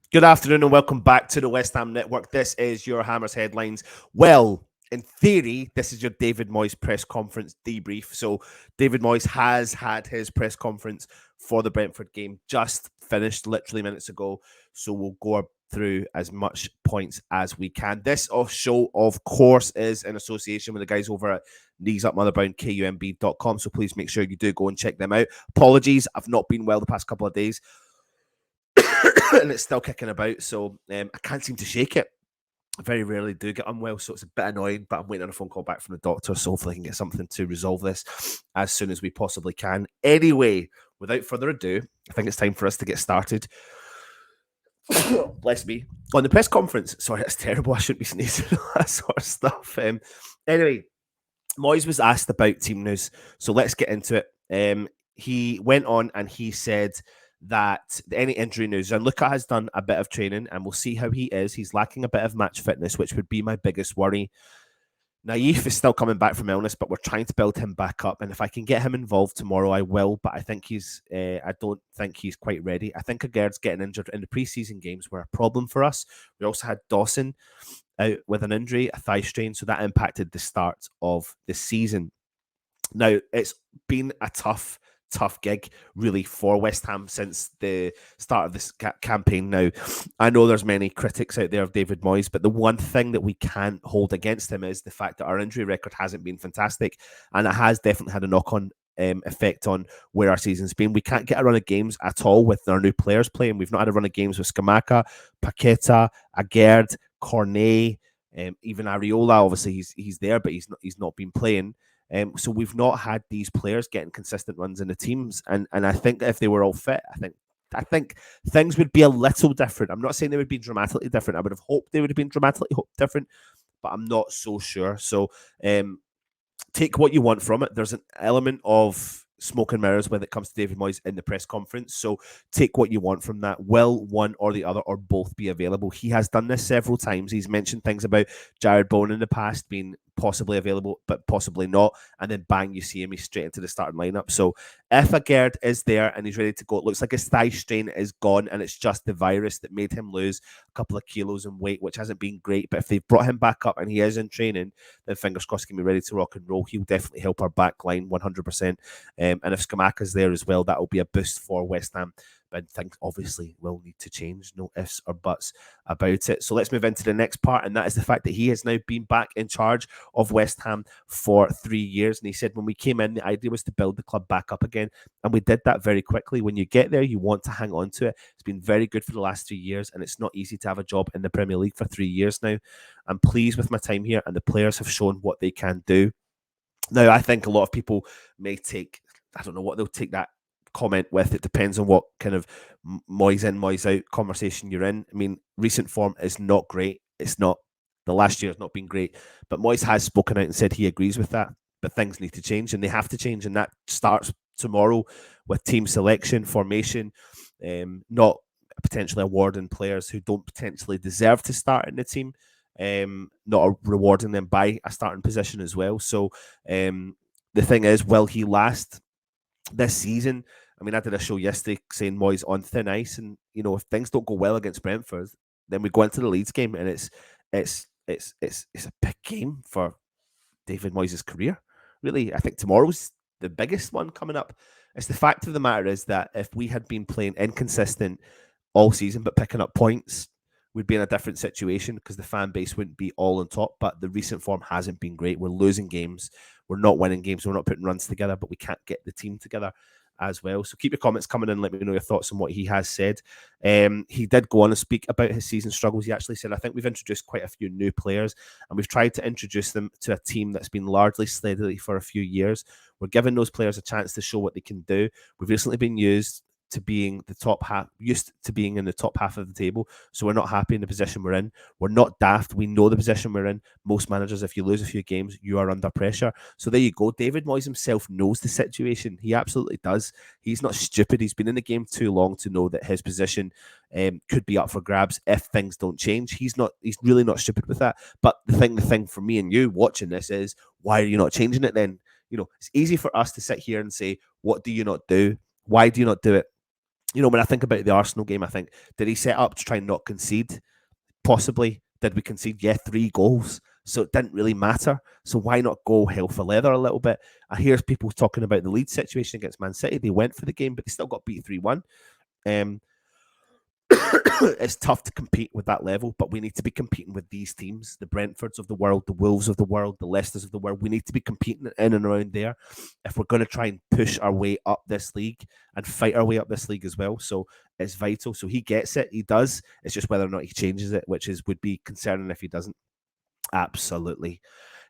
Good afternoon and welcome back to the West Ham Network. This is your Hammers Headlines. Well, in theory, this is your David Moyes press conference debrief. So David Moyes has had his press conference for the Brentford game, just finished literally minutes ago. So we'll go through as much points as we can. This show, of course, is in association with the guys over at Knees Up Motherbound, KUMB.com. So please make sure you do go and check them out. Apologies, I've not been well the past couple of days. And it's still kicking about, so I can't seem to shake it. I very rarely do get unwell, so it's a bit annoying, but I'm waiting on a phone call back from the doctor, so hopefully I can get something to resolve this as soon as we possibly can. Anyway, without further ado, I think it's time for us to get started. Bless me. On the press conference, sorry, that's terrible, I shouldn't be sneezing and all that sort of stuff. Anyway, Moyes was asked about team news, so let's get into it. He went on and he said that any injury news, and Luka has done a bit of training and we'll see how he is. He's lacking a bit of match fitness, which would be my biggest worry. Naif is still coming back from illness, but we're trying to build him back up. And if I can get him involved tomorrow, I will. But I think I don't think he's quite ready. I think Agaird's getting injured in the preseason games were a problem for us. We also had Dawson out with an injury, a thigh strain, so that impacted the start of the season. Now, it's been a tough gig really for West Ham since the start of this campaign. Now, I know there's many critics out there of David Moyes, but the one thing that we can't hold against him is the fact that our injury record hasn't been fantastic, and it has definitely had a knock-on effect on where our season's been. We can't get a run of games at all with our new players playing. We've not had a run of games with Scamacca, Paqueta, Aguerd, Cornet, even Areola. Obviously he's there, but he's not been playing. So we've not had these players getting consistent runs in the teams, and I think that if they were all fit, I think things would be a little different. I'm not saying they would be dramatically different. I would have hoped they would have been dramatically different, but I'm not so sure. So take what you want from it. There's an element of smoke and mirrors when it comes to David Moyes in the press conference. So take what you want from that. Will one or the other or both be available? He has done this several times. He's mentioned things about Jared Bowen in the past being possibly available, but possibly not. And then bang, you see him, he's straight into the starting lineup. So if Aguerd is there and he's ready to go, it looks like his thigh strain is gone and it's just the virus that made him lose a couple of kilos in weight, which hasn't been great. But if they've brought him back up and he is in training, then fingers crossed he can be ready to rock and roll. He'll definitely help our back line 100%. And if Scamacca's there as well, that will be a boost for West Ham. But things obviously will need to change. No ifs or buts about it. So let's move into the next part, and that is the fact that he has now been back in charge of West Ham for 3 years. And he said when we came in, the idea was to build the club back up again, and we did that very quickly. When you get there, you want to hang on to it. It's been very good for the last 3 years, and it's not easy to have a job in the Premier League for 3 years now. I'm pleased with my time here, and the players have shown what they can do. Now, I think a lot of people may take, I don't know what they'll take that comment with. It depends on what kind of Moyes in, Moyes out conversation you're in. I mean, recent form is not great. It's not, the last year has not been great, but Moyes has spoken out and said he agrees with that, but things need to change and they have to change, and that starts tomorrow with team selection, formation, not potentially awarding players who don't potentially deserve to start in the team, not rewarding them by a starting position as well. So the thing is, will he last this season? I mean, I did a show yesterday saying Moyes on thin ice, and you know, if things don't go well against Brentford, then we go into the Leeds game, and it's a big game for David Moyes' career. Really, I think tomorrow's the biggest one coming up. It's the fact of the matter is that if we had been playing inconsistent all season but picking up points, we'd be in a different situation because the fan base wouldn't be all on top. But the recent form hasn't been great. We're losing games. We're not winning games. We're not putting runs together, but we can't get the team together as well. So keep your comments coming in. Let me know your thoughts on what he has said. He did go on and speak about his season struggles. He actually said, I think we've introduced quite a few new players and we've tried to introduce them to a team that's been largely steady for a few years. We're giving those players a chance to show what they can do. We've recently been used to being the top half, used to being in the top half of the table. So we're not happy in the position we're in. We're not daft. We know the position we're in. Most managers, if you lose a few games, you are under pressure. So there you go. David Moyes himself knows the situation. He absolutely does. He's not stupid. He's been in the game too long to know that his position could be up for grabs if things don't change. He's really not stupid with that. But the thing for me and you watching this is, why are you not changing it then? It's easy for us to sit here and say, what do you not do? Why do you not do it? When I think about the Arsenal game, I think, did he set up to try and not concede? Possibly. Did we concede? Yeah, 3 goals. So it didn't really matter. So why not go hell for leather a little bit? I hear people talking about the Leeds situation against Man City. They went for the game, but they still got beat 3-1. It's tough to compete with that level, but we need to be competing with these teams, the Brentfords of the world, the Wolves of the world, the Leicesters of the world. We need to be competing in and around there if we're going to try and push our way up this league and fight our way up this league as well. So it's vital. So he gets it. He does. It's just whether or not he changes it, which would be concerning if he doesn't. Absolutely.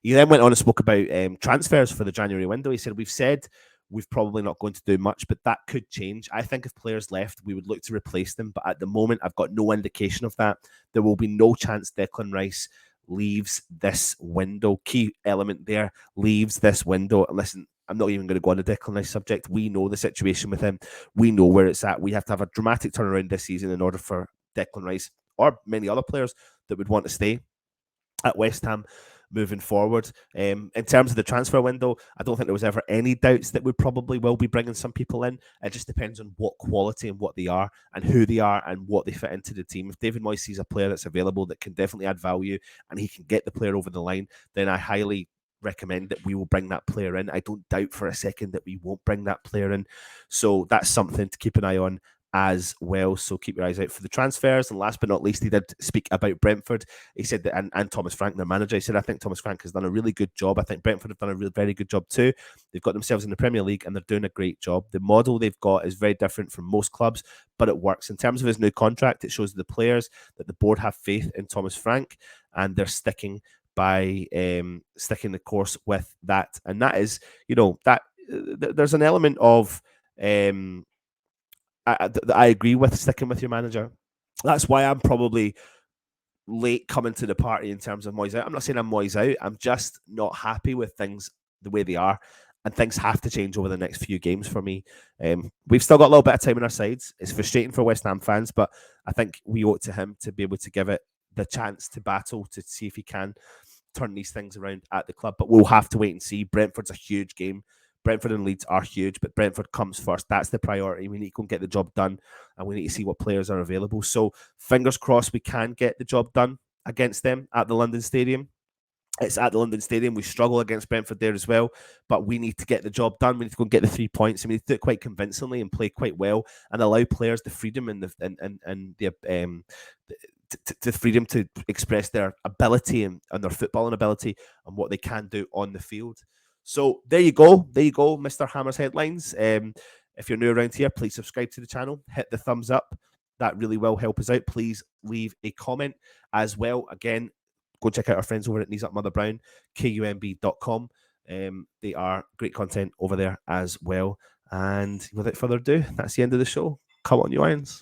He then went on and spoke about transfers for the January window. He said, we've said we've probably not going to do much, but that could change. I think if players left, we would look to replace them. But at the moment, I've got no indication of that. There will be no chance Declan Rice leaves this window. Key element there, leaves this window. And listen, I'm not even going to go on the Declan Rice subject. We know the situation with him. We know where it's at. We have to have a dramatic turnaround this season in order for Declan Rice or many other players that would want to stay at West Ham moving forward. In terms of the transfer window, I don't think there was ever any doubts that we probably will be bringing some people in. It just depends on what quality and what they are and who they are and what they fit into the team. If David Moyes sees a player that's available that can definitely add value and he can get the player over the line, then I highly recommend that we will bring that player in. I don't doubt for a second that we won't bring that player in. So that's something to keep an eye on as well. So keep your eyes out for the transfers. And last but not least, he did speak about Brentford. He said that, and Thomas Frank, their manager, he said, I think Thomas Frank has done a really good job. I think Brentford have done a very good job too. They've got themselves in the Premier League and they're doing a great job. The model they've got is very different from most clubs, but it works. In terms of his new contract, it shows the players that the board have faith in Thomas Frank and they're sticking sticking the course with that. And that is, that there's an element of I agree with sticking with your manager. That's why I'm probably late coming to the party in terms of Moyes out. I'm not saying I'm Moyes out. I'm just not happy with things the way they are. And things have to change over the next few games for me. We've still got a little bit of time on our sides. It's frustrating for West Ham fans, but I think we owe it to him to be able to give it the chance to battle to see if he can turn these things around at the club. But we'll have to wait and see. Brentford's a huge game. Brentford and Leeds are huge, but Brentford comes first. That's the priority. We need to go and get the job done, and we need to see what players are available. So fingers crossed we can get the job done against them at the London Stadium. It's at the London Stadium. We struggle against Brentford there as well, but we need to get the job done. We need to go and get the 3 points, and we need to do it quite convincingly and play quite well and allow players the freedom and the freedom to express their ability and their footballing ability and what they can do on the field. So there you go, Mr. Hammer's headlines. If you're new around here, please subscribe to the channel, hit the thumbs up. That really will help us out. Please leave a comment as well. Again, go check out our friends over at Knees Up Mother Brown, kumb.com. They are great content over there as well. And without further ado, that's the end of the show. Come on, you Irons.